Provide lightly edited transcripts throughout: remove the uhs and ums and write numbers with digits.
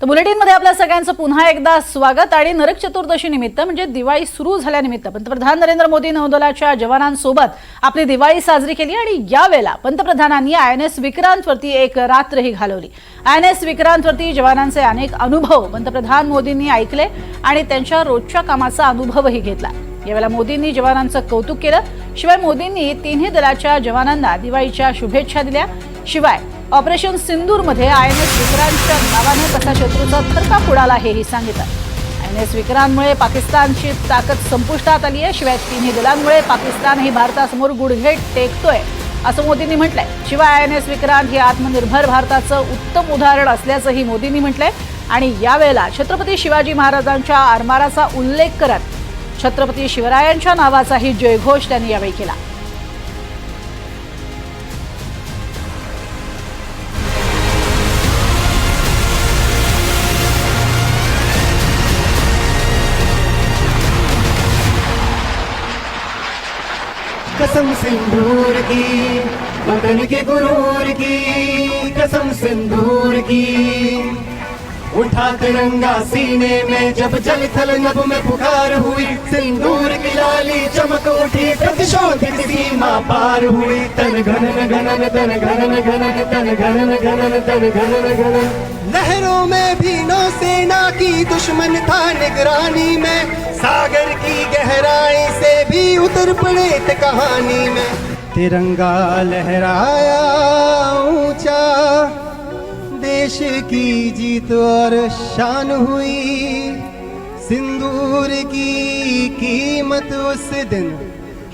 तर बुलेटिनमध्ये आपल्या सगळ्यांचं पुन्हा एकदा स्वागत आणि नरक चतुर्दशी निमित्त म्हणजे दिवाळी सुरू झाल्यानिमित्त पंतप्रधान नरेंद्र मोदी नौदलाच्या जवानांसोबत आपली दिवाळी साजरी केली आणि यावेळेला पंतप्रधानांनी आयएनएस विक्रांतवरती एक रात्रही घालवली। आयएनएस विक्रांतवरती जवानांचे अनेक अनुभव पंतप्रधान मोदींनी ऐकले आणि त्यांच्या रोजच्या कामाचा अनुभवही घेतला। यावेळेला मोदींनी जवानांचं कौतुक केलं। शिवाय मोदींनी तिन्ही दलाच्या जवानांना दिवाळीच्या शुभेच्छा दिल्या। शिवाय ऑपरेशन सिंदूर मध्ये आयएनएस विक्रांतच्या नावाने कसा शत्रूचा थरकाप उडाला हेही सांगितलं। आयएनएस विक्रांतमुळे पाकिस्तानची ताकद संपुष्टात आली आहे। शिवाय तिन्ही दलांमुळे पाकिस्तानही भारतासमोर गुडघे टेकतोय असं मोदींनी म्हटलंय। शिवाय आयएनएस विक्रांत हे आत्मनिर्भर भारताचं उत्तम उदाहरण असल्याचंही मोदींनी म्हटलंय। आणि यावेळेला छत्रपती शिवाजी महाराजांच्या आरमाराचा उल्लेख करत छत्रपती शिवरायांच्या नावाचाही जयघोष त्यांनी यावेळी केला। कसम सिंदूर की वतन के गुरूर की, कसम सिंदूर की उठा तिरंगा सीने में जब जल थल नभ में पुकार हुई, सिंदूर की लाली चमक उठी प्रतिशोधित सीमा पार हुई। तन घनन घनन तन घनन घनन तन घनन घनन तन घनन घनन, लहरों में भी नौसेना की दुश्मन था निगरानी में, सागर की गहराई से भी उतर पड़े थे कहानी में। तिरंगा लहराया ऊंचा, देश की जीत और शान हुई, सिंदूर की कीमत उस दिन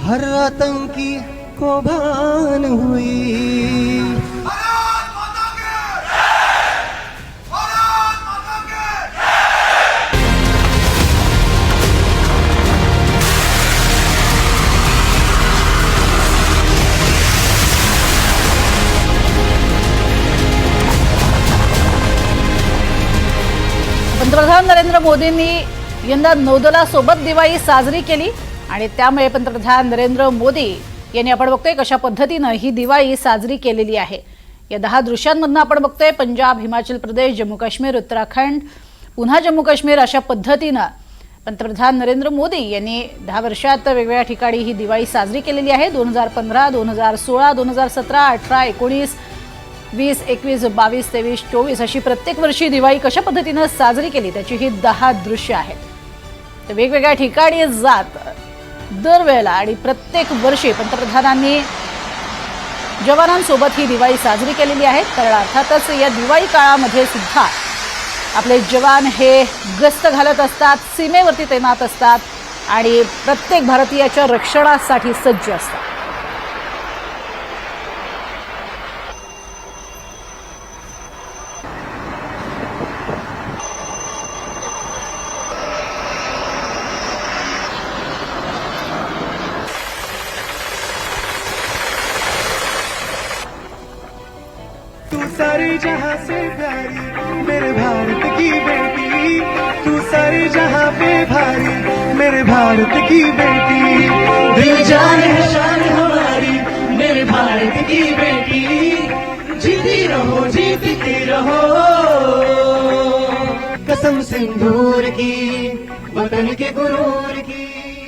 हर आतंकी को भान हुई। पंतप्रधान नरेंद्र मोदींनी यंदा नौदलासोबत दिवाळी साजरी केली आणि त्यामुळे पंतप्रधान नरेंद्र मोदी यांनी आपण बघतोय कशा पद्धतीनं ही दिवाळी साजरी केलेली आहे। या 10 दृश्यांमधून आपण बघतोय पंजाब, हिमाचल प्रदेश, जम्मू काश्मीर, उत्तराखंड, पुन्हा जम्मू काश्मीर अशा पद्धतीनं पंतप्रधान नरेंद्र मोदी यांनी 10 वर्षात वेगवेगळ्या ठिकाणी ही दिवाळी साजरी केलेली आहे। 2015, 2016, 2017, 18, 19, 20, 21, 22, 23, 24 अशी प्रत्येक वर्षी दिवाळी कशा पद्धतीनं साजरी केली त्याची ही 10 दृश्य आहेत। तर वेगवेगळ्या ठिकाणी जात दरवेळेला आणि प्रत्येक वर्षी पंतप्रधानांनी जवानांसोबत ही दिवाळी साजरी केलेली आहे। तर अर्थातच या दिवाळी काळामध्ये सुद्धा आपले जवान हे गस्त घालत असतात, सीमेवरती तैनात असतात आणि प्रत्येक भारतीयाच्या रक्षणासाठी सज्ज असतात। तू सारे जहां से प्यारी मेरे भारत की बेटी, तू सारे जहां पे भारी मेरे भारत की बेटी, दिल जान है शान हमारी मेरे भारत की बेटी, जीती रहो कसम सिंदूर की वतन के गुरूर की।